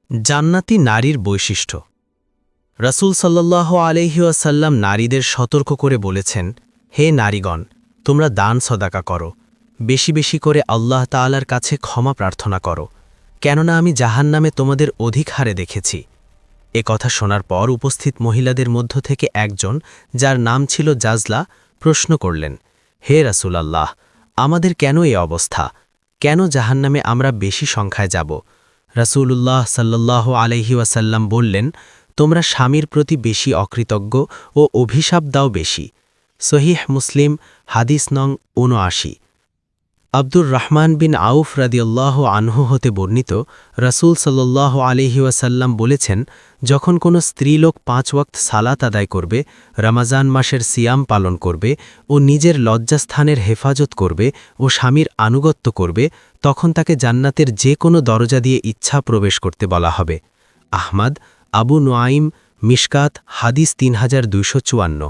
জান্নাতি নারীর বৈশিষ্ট্য। রাসূল সাল্লাল্লাহু আলাইহি ওয়াসাল্লাম নারীদের সতর্ক করে বলেছেন, হে নারীগণ, তোমরা দান সদাকা করো, বেশি বেশি করে আল্লাহ তাআলার কাছে ক্ষমা প্রার্থনা করো, কেননা আমি জাহান্নামে তোমাদের অধিক হারে দেখেছি। এ কথা শোনার পর উপস্থিত মহিলাদের মধ্য থেকে একজন, যার নাম ছিল জাজলা, প্রশ্ন করলেন, হে রাসূলাল্লাহ, আমাদের কেন এই অবস্থা? কেন জাহান্নামে আমরা বেশি সংখ্যায় যাব? রাসূলুল্লাহ সাল্লাল্লাহু আলাইহি ওয়াসাল্লাম বললেন, তোমরা স্বামীর প্রতি বেশি অকৃতজ্ঞ ও অভিশাপ দাও বেশি। সহিহ মুসলিম, হাদিস নং ৭৯। আব্দুর রহমান বিন আউফ রাদিয়াল্লাহু আনহু হতে বর্ণিত, রাসূল সাল্লাল্লাহু আলাইহি ওয়াসাল্লাম বলেছেন, যখন কোনো স্ত্রীলোক ৫ ওয়াক্ত সালাত আদায় করবে, রমজান মাসের সিয়াম পালন করবে ও নিজের লজ্জাস্থানের হেফাজত করবে ও স্বামীর আনুগত্য করবে, তখন তাকে জান্নাতের যে কোনো দরজা দিয়ে ইচ্ছা প্রবেশ করতে বলা হবে। আহমদ, আবু নুআইম, মিশকাত, হাদিস ৩২৫৪।